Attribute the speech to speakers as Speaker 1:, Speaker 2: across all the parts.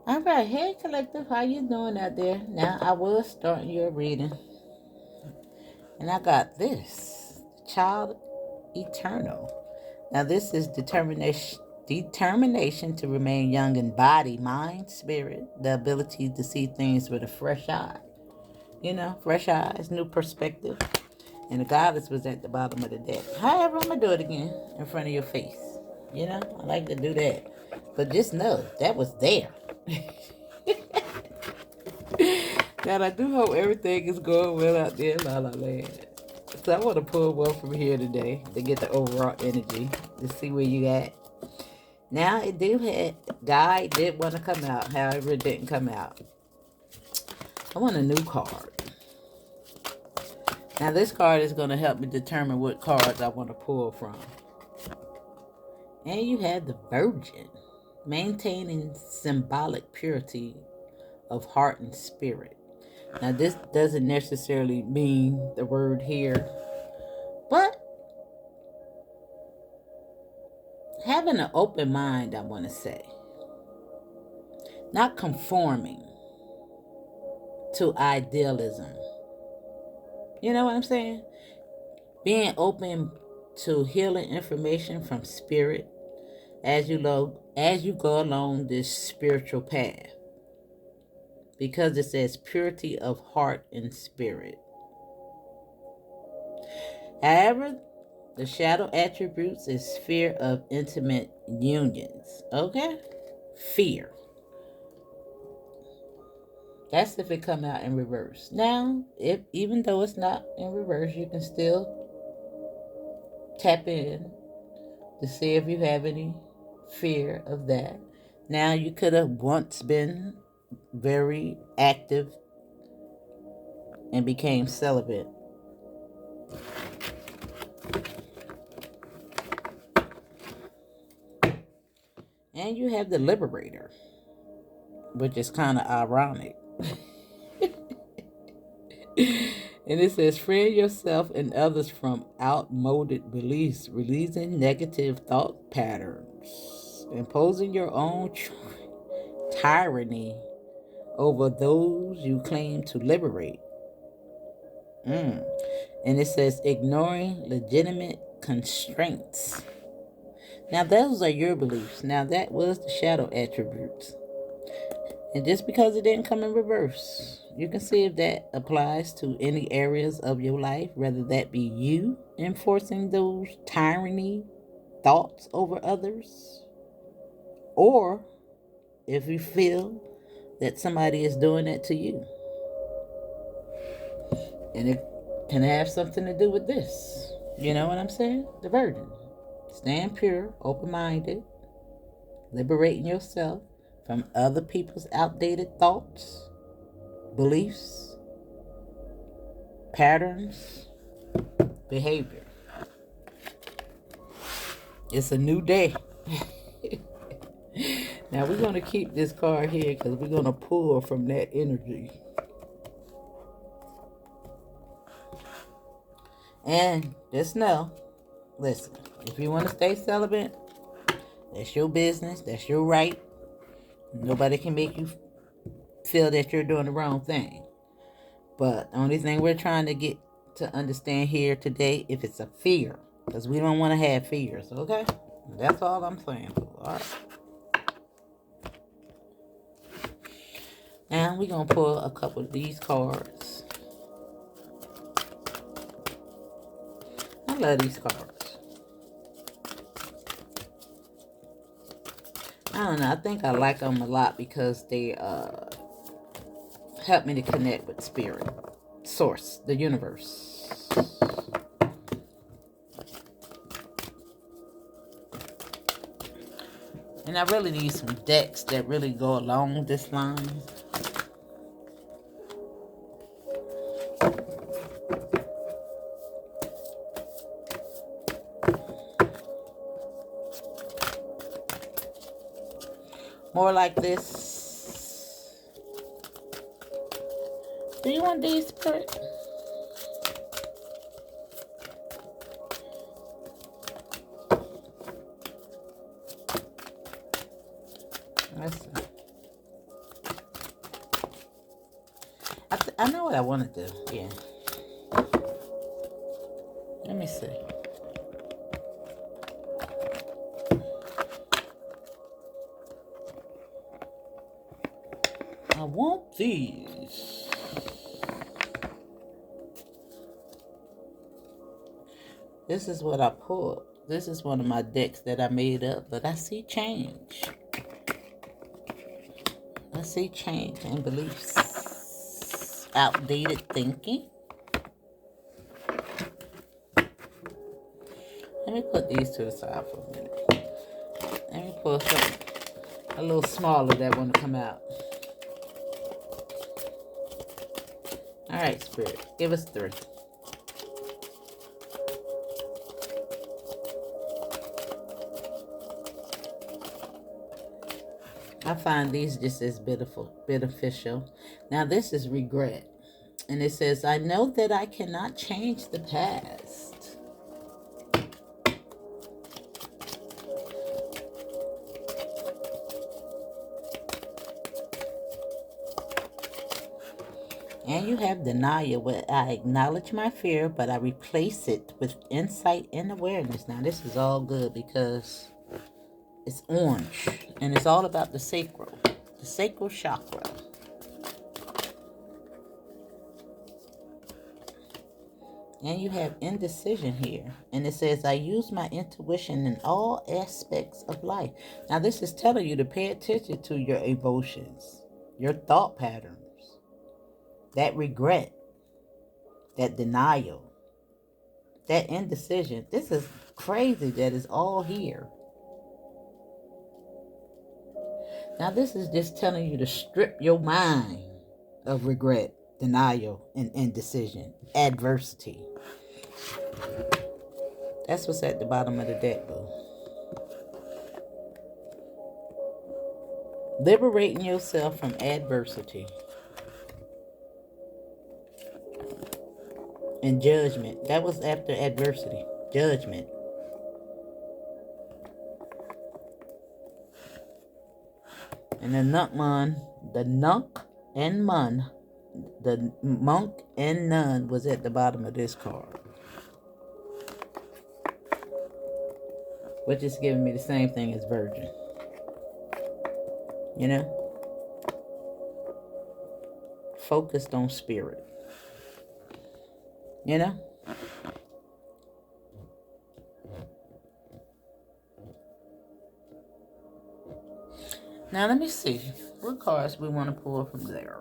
Speaker 1: All right, hey collective, how you doing out there? Now I was starting your reading, and I got this child eternal. Now this is determination to remain young in body, mind, spirit, the ability to see things with a fresh eye. You know, fresh eyes, new perspective. And the goddess was at the bottom of the deck. However, I'm gonna do it again in front of your face. You know, I like to do that. But just know that was there. Now, I do hope everything is going well out there in La La Land. So I want to pull one from here today to get the overall energy to see where you at. Now, it did have, Guy did want to come out. However, it didn't come out. I want a new card. Now, this card is going to help me determine what cards I want to pull from. And you have the Virgin, maintaining symbolic purity of heart and spirit. Now, this doesn't necessarily mean the word here, but having an open mind, I want to say. Not conforming to idealism. You know what I'm saying? Being open to healing information from spirit as you go along this spiritual path. Because it says purity of heart and spirit. However, the shadow attributes is fear of intimate unions. Okay? Fear. That's if it come out in reverse. Now, if even though it's not in reverse, you can still tap in to see if you have any fear of that. Now, you could have once been very active and became celibate. And you have the liberator, which is kind of ironic. And it says, free yourself and others from outmoded beliefs, releasing negative thought patterns, imposing your own tyranny over those you claim to liberate. And it says, ignoring legitimate constraints. Now, those are your beliefs. Now, that was the shadow attributes. And just because it didn't come in reverse, you can see if that applies to any areas of your life, whether that be you enforcing those tyranny thoughts over others, or if you feel that somebody is doing that to you. And it can have something to do with this. You know what I'm saying? The Virgin. Stand pure, open-minded, liberating yourself from other people's outdated thoughts, beliefs, patterns, behavior. It's a new day. Now we're going to keep this card here because we're going to pull from that energy. And just know, listen, if you want to stay celibate, that's your business. That's your right. Nobody can make you feel that you're doing the wrong thing. But the only thing we're trying to get to understand here today, if it's a fear, because we don't want to have fears, okay? That's all I'm saying. All right. Now we're going to pull a couple of these cards. I love these cards. I don't know. I think I like them a lot because they help me to connect with spirit, source, the universe. And I really need some decks that really go along this line. More like this. Do you want these, Spirit? Let's see. I know what I want to do. Yeah. Let me see. I want these. This is what I pulled. This is one of my decks that I made up, but I see change. I see change in beliefs. Outdated thinking. Let me put these to the side for a minute. Let me pull something a little smaller that want to come out. All right, Spirit, give us 3. I find these just as beneficial. Now, this is regret. And it says, I know that I cannot change the past. And you have denial, where I acknowledge my fear, but I replace it with insight and awareness. Now, this is all good because it's orange. And it's all about the sacral chakra. And you have indecision here. And it says, I use my intuition in all aspects of life. Now, this is telling you to pay attention to your emotions, your thought patterns, that regret, that denial, that indecision. This is crazy that it's all here. Now, this is just telling you to strip your mind of regret, denial, and indecision, adversity. That's what's at the bottom of the deck, boo. Liberating yourself from adversity and judgment. That was after adversity. Judgment. And the monk and nun was at the bottom of this card. Which is giving me the same thing as virgin. You know? Focused on spirit. You know? Now let me see what cards we want to pull from there.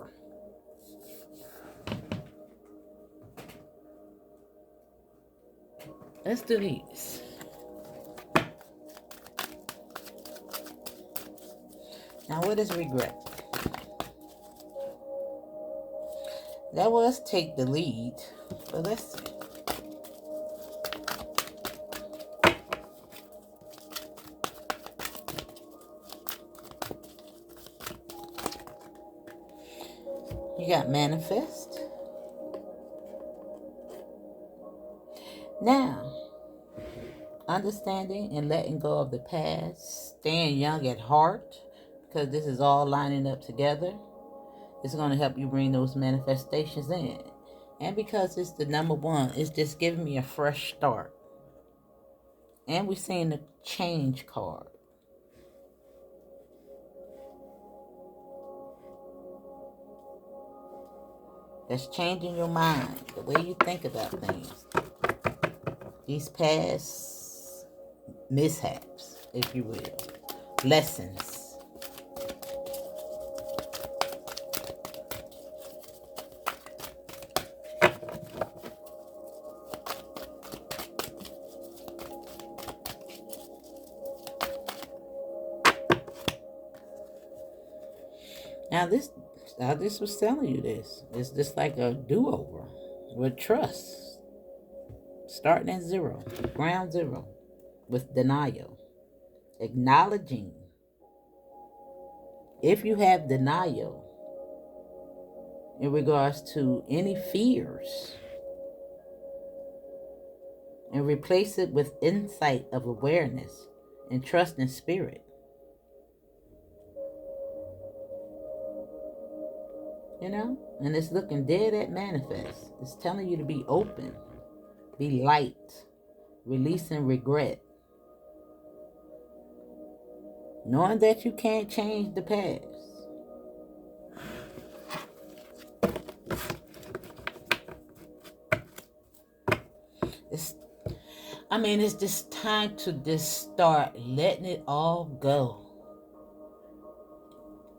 Speaker 1: Let's do these. Now what is regret? That was take the lead, but let's see. You got manifest. Now, understanding and letting go of the past, staying young at heart, because this is all lining up together. It's going to help you bring those manifestations in. And because it's the number 1, it's just giving me a fresh start. And we're seeing the change card. That's changing your mind, the way you think about things. These past mishaps, if you will. Lessons. Now this was telling you this. It's just like a do-over with trust. Starting at 0, ground 0, with denial. Acknowledging. If you have denial in regards to any fears, and replace it with insight of awareness and trust in spirit. you know? And it's looking dead at manifest. It's telling you to be open, be light, releasing regret, knowing that you can't change the past. It's, it's just time to just start letting it all go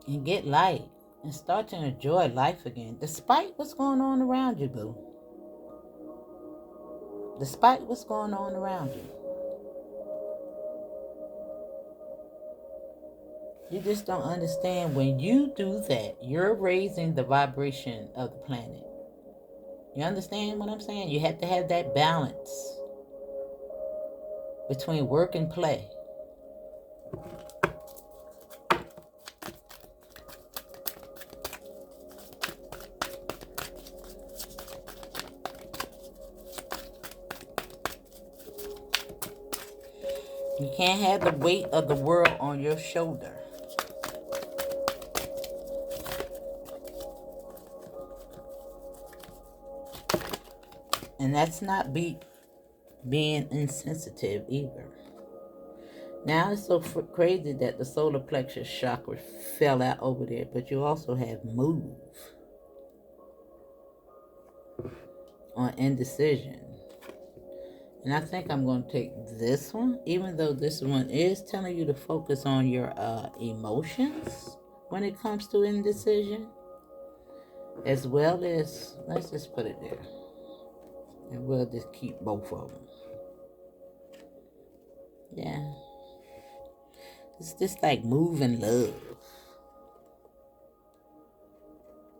Speaker 1: and get light and start to enjoy life again, despite what's going on around you, boo. Despite what's going on around you. You just don't understand. When you do that, you're raising the vibration of the planet. You understand what I'm saying? You have to have that balance between work and play. You can't have the weight of the world on your shoulder. And that's not being insensitive either. Now it's so crazy that the solar plexus chakra fell out over there, but you also have move on indecision. And I think I'm going to take this one, even though this one is telling you to focus on your emotions when it comes to indecision, as well as, let's just put it there, and we'll just keep both of them. Yeah. It's just like move and love.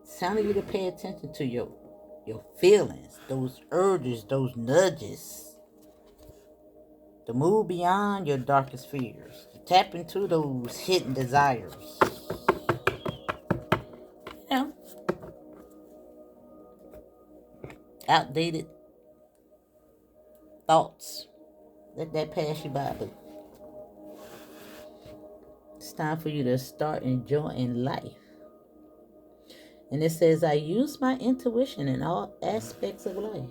Speaker 1: It's telling you to pay attention to your feelings, those urges, those nudges. To move beyond your darkest fears. To tap into those hidden desires. You know, outdated thoughts. Let that pass you by, but it's time for you to start enjoying life. And it says, I use my intuition in all aspects of life.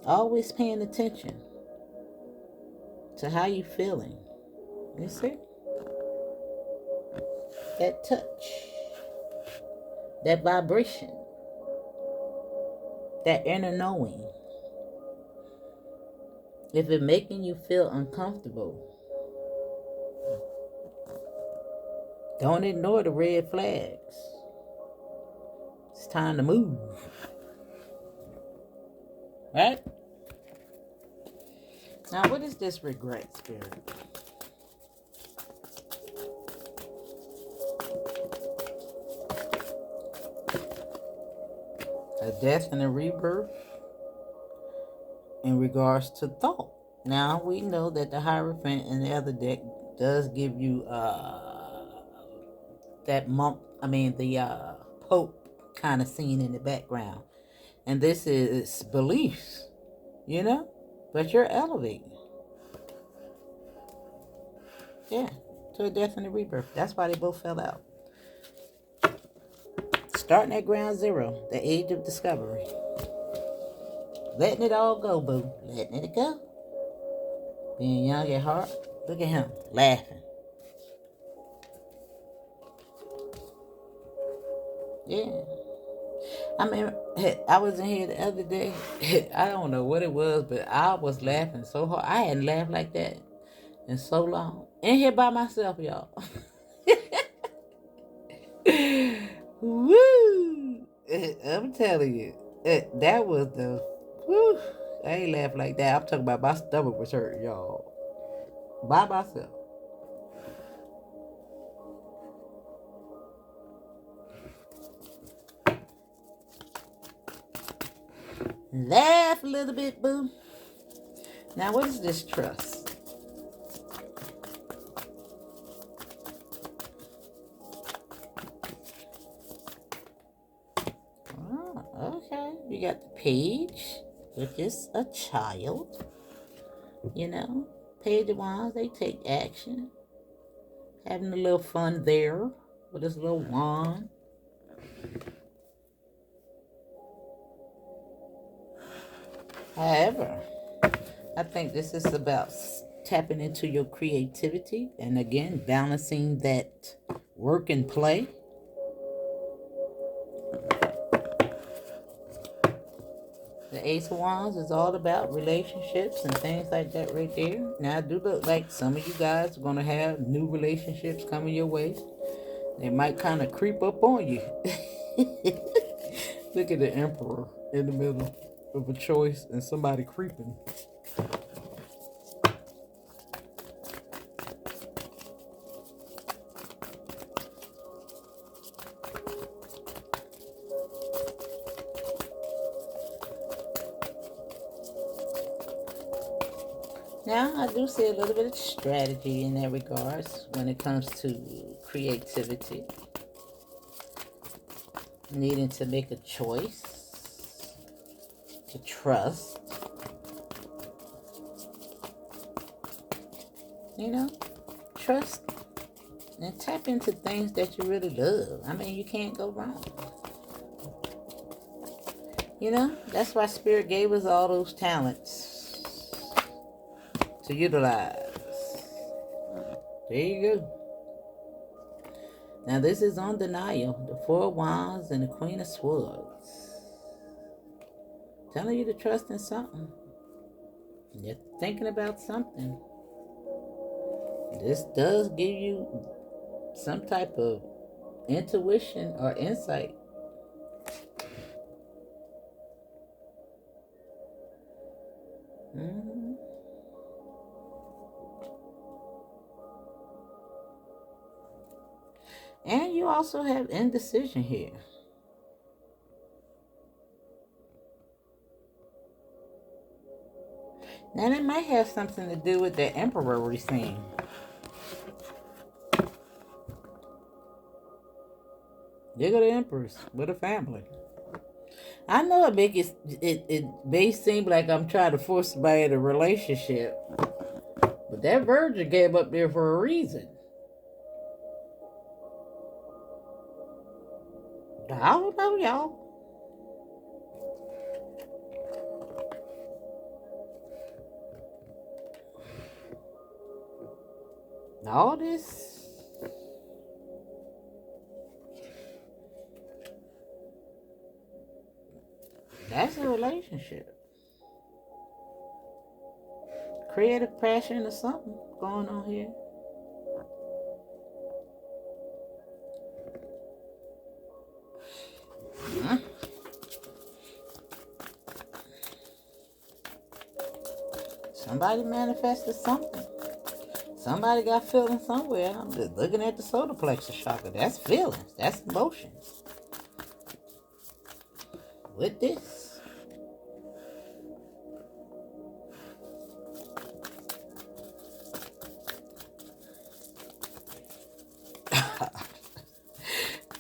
Speaker 1: Always paying attention to how you're feeling. You see? That touch. That vibration. That inner knowing. If it's making you feel uncomfortable, don't ignore the red flags. It's time to move. Right? Now, what is this regret, Spirit? A death and a rebirth in regards to thought. Now, we know that the Hierophant in the other deck does give you that monk, the Pope kind of scene in the background. And this is beliefs, you know? But you're elevating. Yeah, to a death and a rebirth. That's why they both fell out. Starting at ground zero, the age of discovery. Letting it all go, boo. Letting it go. Being young at heart. Look at him, laughing. Yeah. I was in here the other day. I don't know what it was, but I was laughing so hard. I hadn't laughed like that in so long. In here by myself, y'all. Woo! I'm telling you, that was the woo. I ain't laugh like that. I'm talking about my stomach was hurt, y'all. By myself. Laugh a little bit, boo. Now, what is this trust? Oh, okay. You got the page, which is a child. You know, Page of Wands, they take action. Having a little fun there with this little wand. However, I think this is about tapping into your creativity and again balancing that work and play. The Ace of Wands is all about relationships and things like that right there. Now, I do look like some of you guys are going to have new relationships coming your way. They might kind of creep up on you. Look at the Emperor in the middle of a choice and somebody creeping. Now, I do see a little bit of strategy in that regards when it comes to creativity. Needing to make a choice, to trust, you know, trust and tap into things that you really love. I mean, you can't go wrong. You know, that's why Spirit gave us all those talents to utilize. There you go. Now, this is undeniable. The Four of Wands and the Queen of Swords. Telling you to trust in something. You're thinking about something. This does give you some type of intuition or insight. Mm-hmm. And you also have indecision here. Now that might have something to do with the Emperor we're seeing. Look at the Empress with a family. I know it may seem like I'm trying to force somebody in a relationship, but that Virgin came up there for a reason. I don't know, y'all. All this. That's a relationship. Creative passion or something going on here. Huh? Somebody manifested something. Somebody got feelings somewhere. I'm just looking at the solar plexus chakra. That's feelings. That's emotions. With this.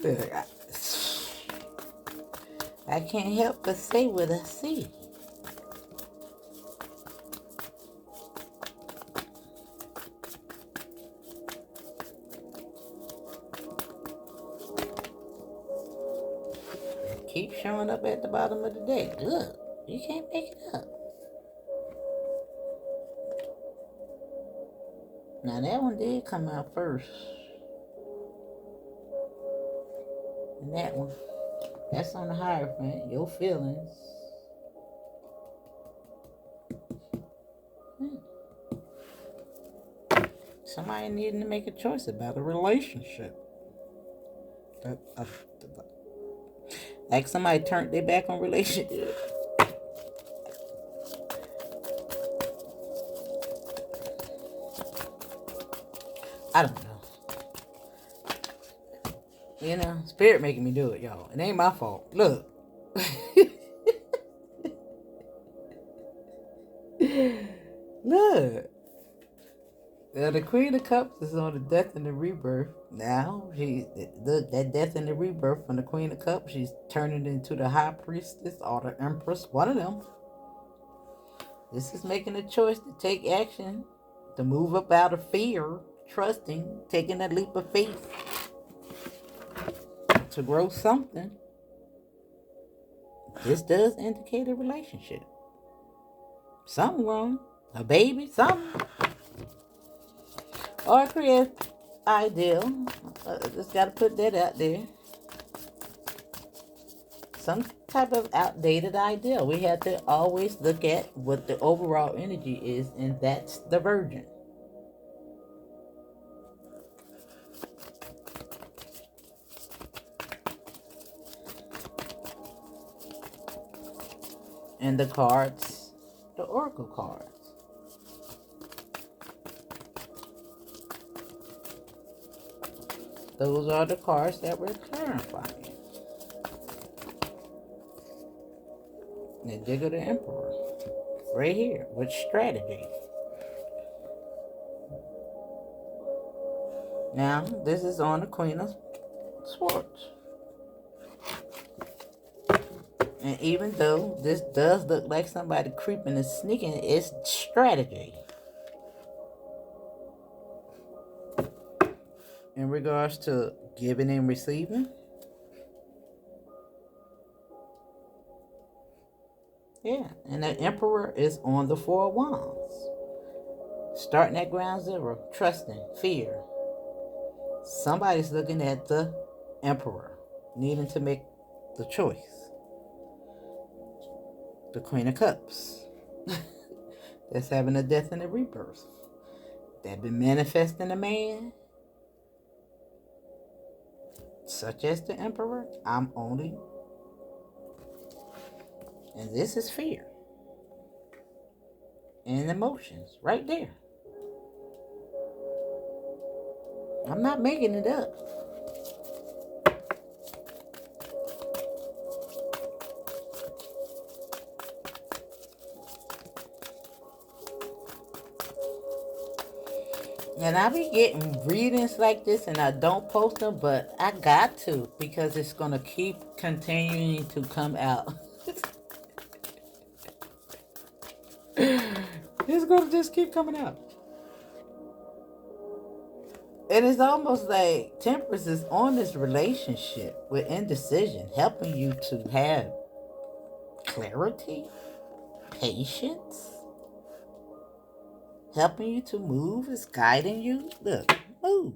Speaker 1: Look, I can't help but say what I see. Keep showing up at the bottom of the deck. Look, you can't make it up. Now that one did come out first. And that one. That's on the Hierophant. Your feelings. Somebody needing to make a choice about a relationship. Like somebody turned their back on relationship. I don't know. You know, Spirit making me do it, y'all. It ain't my fault. Look. Look. Now, the Queen of Cups is on the death and the rebirth. Now, that death and the rebirth from the Queen of Cups, she's turning into the High Priestess or the Empress, one of them. This is making a choice to take action, to move up out of fear, trusting, taking a leap of faith to grow something. This does indicate a relationship. Something wrong. A baby, something. Or create ideal. Just got to put that out there. Some type of outdated ideal. We have to always look at what the overall energy is, and that's the Virgin. And the cards, the Oracle cards. Those are the cards that we're clarifying. And there go the Emperor. Right here, with strategy. Now, this is on the Queen of Swords. And even though this does look like somebody creeping and sneaking, it's strategy. In regards to giving and receiving. Yeah, and the Emperor is on the Four of Wands. Starting at ground zero, trusting, fear. Somebody's looking at the Emperor, needing to make the choice. The Queen of Cups. That's having a death and a rebirth. They've been manifesting a man, such as the Emperor. I'm only. And this is fear. And emotions, right there. I'm not making it up. And I be getting readings like this and I don't post them, but I got to because it's going to keep continuing to come out. It's going to just keep coming out. And it's almost like Temperance is on this relationship with indecision, helping you to have clarity, patience, helping you to move. It's guiding you. Look, move.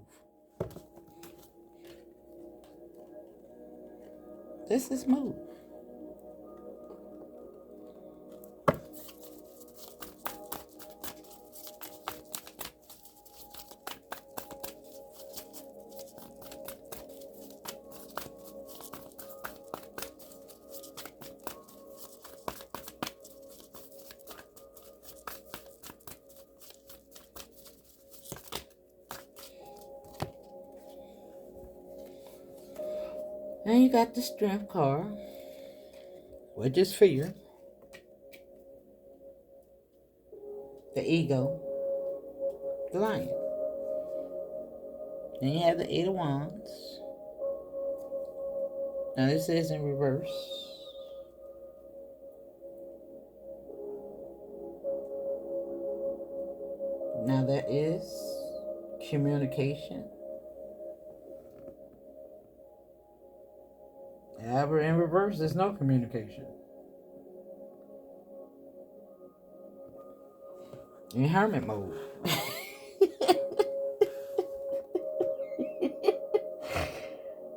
Speaker 1: This is move. And you got the Strength card, which is fear, the ego, the lion. Then you have the Eight of Wands. Now this is in reverse. Now that is communication. However, in reverse, there's no communication. In hermit mode.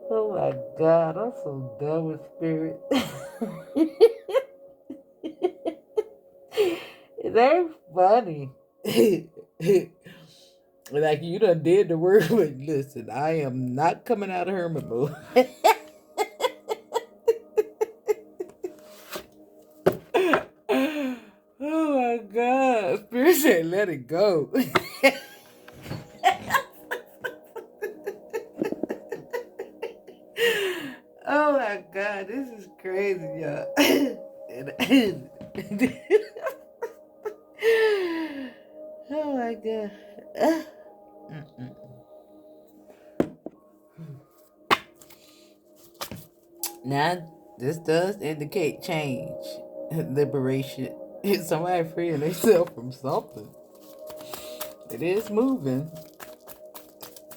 Speaker 1: Oh my God, I'm so done with spirit. They're funny. Like you done did the work, but listen, I am not coming out of hermit mode. Oh my God. Spirit said, let it go. Oh my God, this is crazy, y'all. Oh my God. Now, this does indicate change, liberation. Somebody freeing themselves from something. It is moving.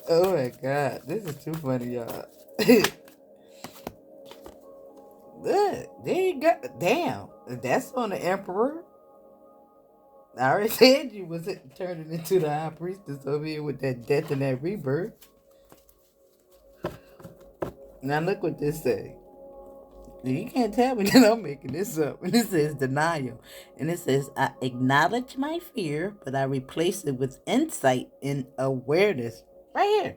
Speaker 1: Oh my God, this is too funny, y'all. Look, there you go. Damn, that's on the Emperor. I already said you was turning into the high priestess over here with that death and that rebirth. Now look what this say. You can't tell me that I'm making this up. And it says denial. And it says, I acknowledge my fear, but I replace it with insight and awareness. Right here.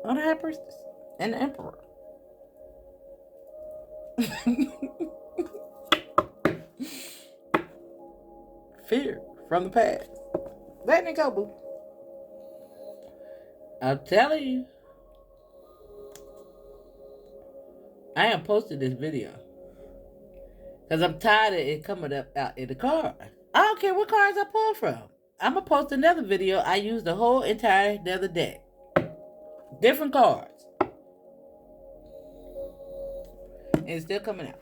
Speaker 1: On the high priestess and the emperor. Fear from the past. Letting it go, boo. I'm telling you. I am posting this video. Because I'm tired of it coming up out in the car. I don't care what cards I pull from. I'm going to post another video. I used the whole entire other deck. Different cards. And it's still coming out.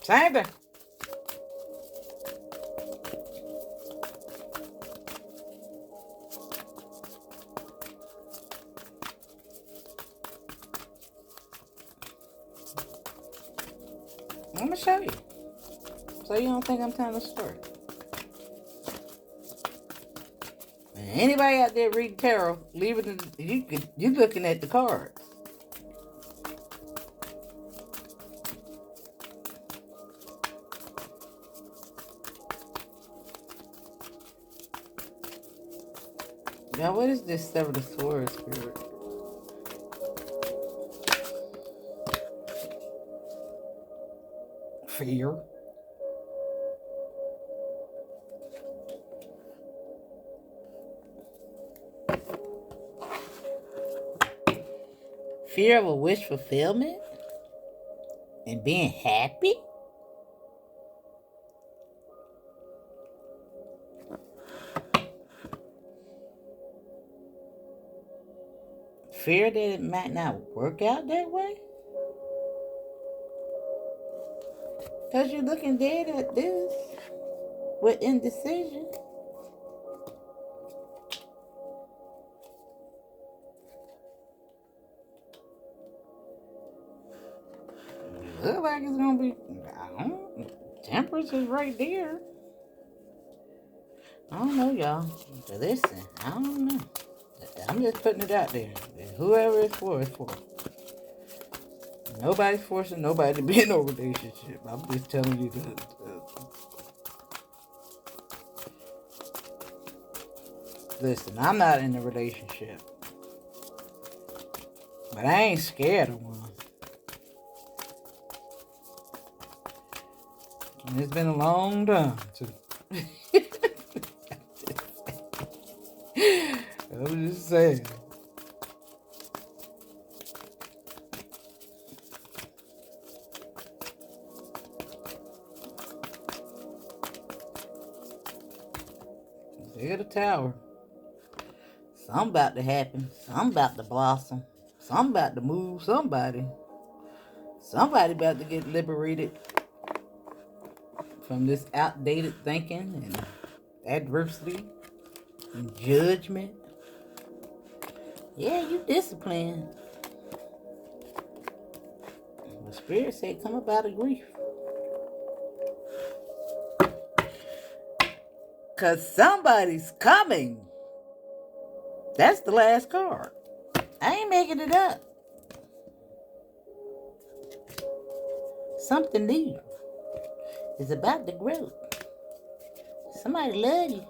Speaker 1: Same thing. I'm going to show you. So you don't think I'm telling a story. And anybody out there reading tarot, leave it in, you're looking at the cards. Now, what is this Seven of Swords spirit? Fear. Fear of a wish fulfillment? And being happy? Fear that it might not work out that way? Because you're looking dead at this with indecision. Look like it's going to be, I don't, Temperance is right there. I don't know, y'all. But listen, I don't know. I'm just putting it out there. Whoever it's for, it's for. Nobody's forcing nobody to be in a relationship. I'm just telling you that. Listen, I'm not in a relationship. But I ain't scared of one. And it's been a long time, too. I'm just saying. Look at the tower. Something about to happen. Something about to blossom. Something about to move somebody. Somebody about to get liberated from this outdated thinking and adversity and judgment. Yeah, you disciplined. The Spirit said, come up out of grief. Because somebody's coming. That's the last card. I ain't making it up. Something new is about to grow. Somebody love you.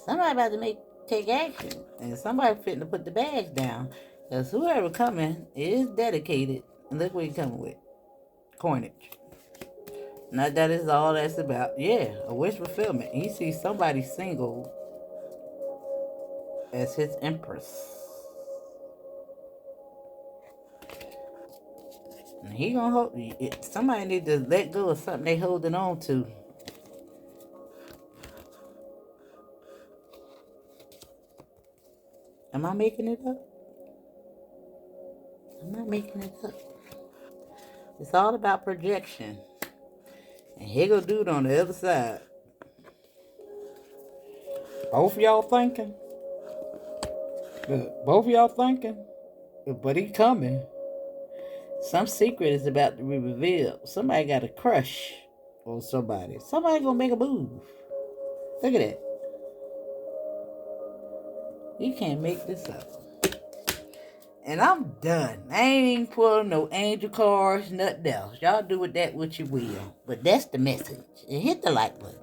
Speaker 1: Somebody about to take action. And somebody fitting to put the bags down. Because whoever coming is dedicated. And look what he's coming with. Coinage. Now that is all that's about. Yeah, a wish fulfillment. He sees somebody single as his empress. And he gonna hold. Somebody need to let go of something they holding on to. Am I making it up? I'm not making it up. It's all about projection. And here go dude on the other side. Both of y'all thinking? Look, both of y'all thinking, but he coming. Some secret is about to be revealed. Somebody got a crush on somebody. Somebody gonna make a move. Look at that. You can't make this up. And I'm done. I ain't even pulling no angel cards, nothing else. Y'all do with that what you will. But that's the message. And hit the like button.